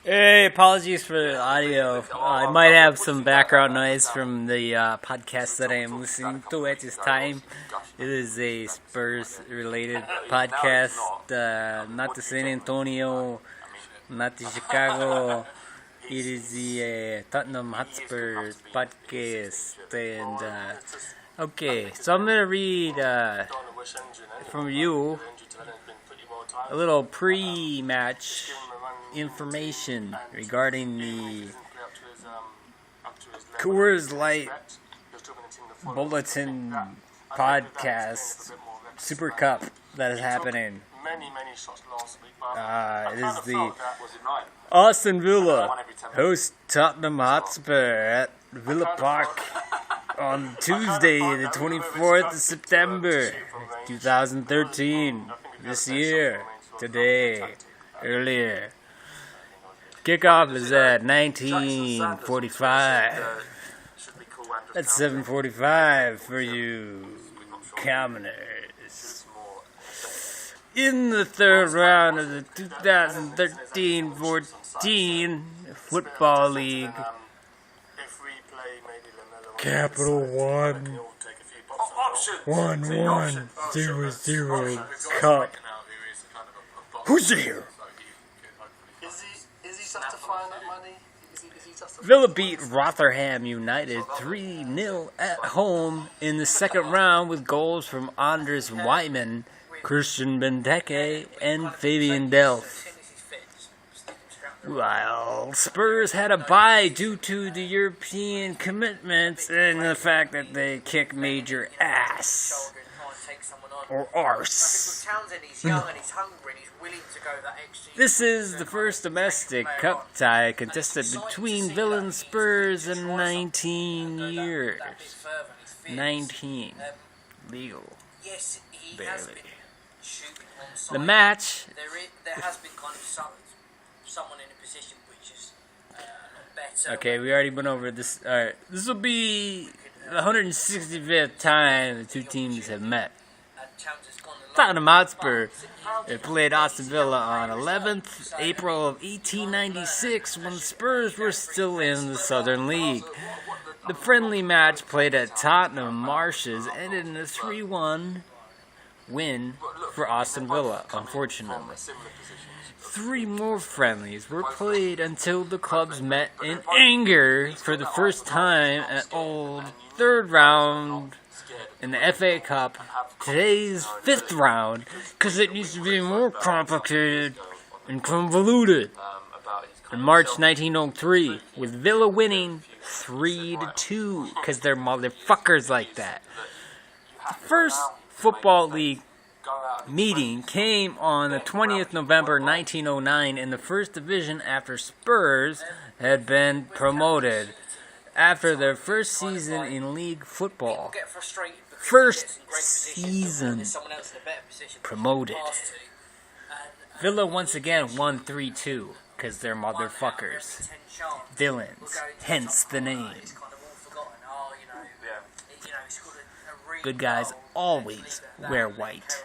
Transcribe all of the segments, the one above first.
Hey, apologies for the audio. I might have some background noise from the podcast that I am listening to at this time. It is a Spurs-related podcast, not the San Antonio, not the Chicago. It is the Tottenham Hotspur podcast. And, okay, so I'm going to read from you a little pre-match information regarding the Coors Light Bulletin podcast Super Cup that is happening. It is the Aston Villa host Tottenham Hotspur at Villa Park on Tuesday, the 24th of September, 2013. This year, today, earlier. Kickoff is at 19:45. That's 7:45 for you commoners. In the third round of the 2013-14 Football League, Capital One 1100 Cup. Who's here? Is he justifying that money? Villa beat Rotherham United 3-0 at home in the second round with goals from Anders Weidman, Christian Benteke, and Fabian Delph. While Spurs had a bye due to the European commitments and the fact that they kick major ass. Or arse. This is the first domestic cup tie contested between Villa and Spurs in 19 years. 19. Legal. Barely. The match... There has been kind of someone in a position which is not better. Okay, we already went over this. Alright, this will be the 165th time the two teams have met. Tottenham Hotspur played Aston Villa on 11th April of 1896 when the Spurs were still in the Southern League. The friendly match played at Tottenham Marshes ended in a 3-1 win for Aston Villa, unfortunately. 3 more friendlies were played until the clubs met in anger for the first time at Old third round in the FA Cup. Today's 5th round, because it needs to be more complicated and convoluted. In March 1903, with Villa winning 3-2, because they're motherfuckers like that. The first Football League meeting came on the 20th November 1909 in the first division after Spurs had been promoted after their first season in league football. First season promoted. Villa once again won 3-2 because they're motherfuckers. Villains, hence the name. Good guys always wear white.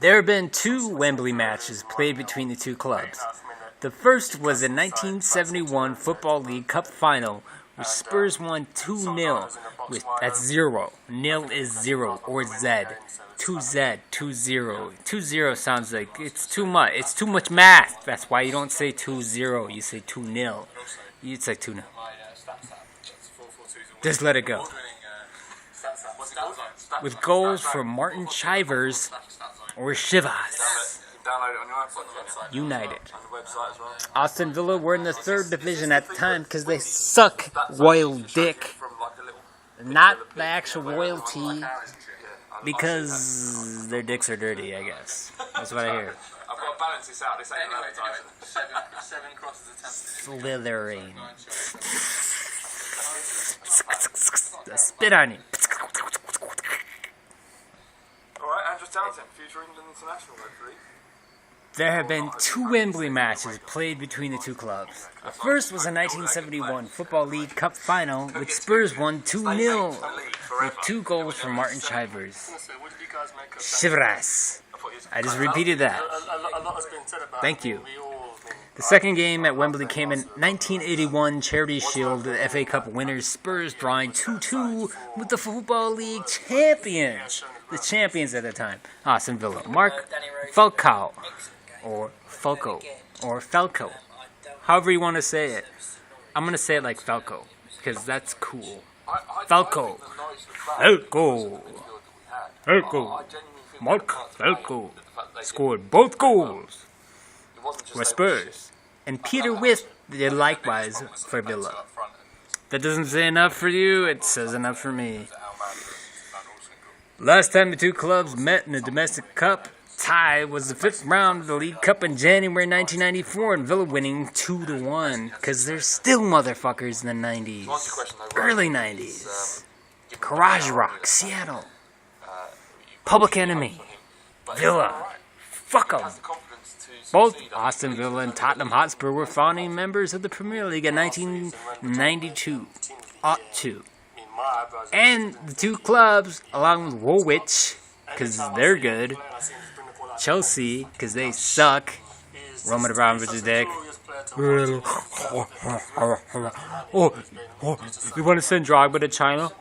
There have been 2 Wembley matches played between the two clubs. The first was the 1971 Football League Cup final, which Spurs won 2-0. That's 0. Nil is 0, or Z. 2Z, 2-0. 2-0 sounds like it's too much. It's too much math. That's why you don't say 2-0. You say 2-0. You say 2-0. Just let it go. With goals from Martin Chivers or Shivas. United. Aston Villa were in the 3rd division at the time because they suck royal dick. Not the actual royalty, because their dicks are dirty, I guess. That's what I hear. I've got to balance this out. This ain't an advertisement. 7 crosses attempted. Slithering. Spit on you. Alright, Andrew Townsend, future England international, hopefully. There have been 2 Wembley matches played between the two clubs. The first was a 1971 Football League Cup final, which Spurs won 2-0 with 2 goals from Martin Chivers. Chivras. I just repeated that. Thank you. The second game at Wembley came in 1981 Charity Shield, the FA Cup winners, Spurs drawing 2-2 with the Football League champions. The champions at the time, Aston Villa. Mark Falcao, or Falco, or Falco. However you want to say it. I'm going to say it like Falco, because that's cool. Falco. Falco. Falco. Mark Falco scored both goals for Spurs, and Peter With did likewise for Villa. That doesn't say enough for you, it says enough for me. Last time the two clubs met in the domestic cup tie was the 5th round of the League Cup in January 1994, and Villa winning 2-1, because they're still motherfuckers in the 90s, early 90s. Garage Rock, Seattle, Public Enemy, Villa, fuck 'em. Both Aston Villa and Tottenham Hotspur were founding members of the Premier League in 1992. And the two clubs, along with Woolwich, because they're good, Chelsea, because they suck, Roman Abramovich's dick. You want to send Drogba to China?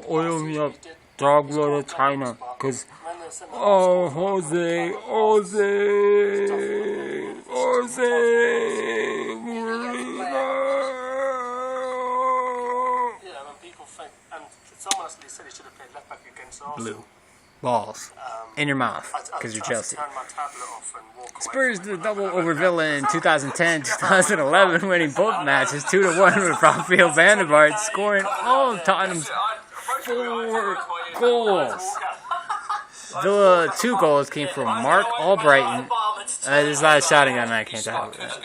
Oil me up. Drogba to China, because Jose. Blue balls in your mouth, because you're Chelsea. Spurs did a double over Villa in 2010-2011, winning both matches 2-1 with Rafael van der Vaart scoring all of Tottenham's 4 goals. Villa 2 goals came from Mark Albrighton. There's a lot of shouting on that, I can't tell you that.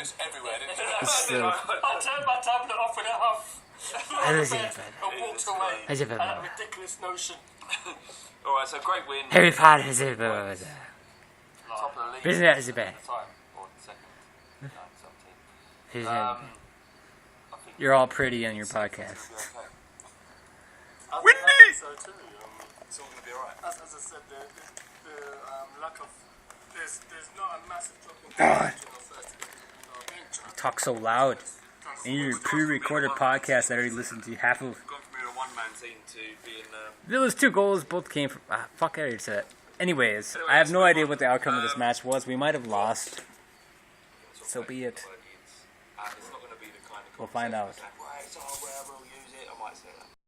It's I turned my tablet off and it off. I walked away. I had a ridiculous notion. Alright, so great win. Harry Potter is it. Top of the league. Business is bad. Or second. No, You're all pretty on your podcast. Windy! It's all going to be alright. As I said, the lack of... There's not a massive drop in God. You talk so loud. In your pre-recorded podcast, I already listened to half of. Gone from being a one-man team to being... Villa's 2 goals both came from... fuck, I already said that. Anyways, I have no idea what the outcome of this match was. We might have lost. So be it. We'll find out.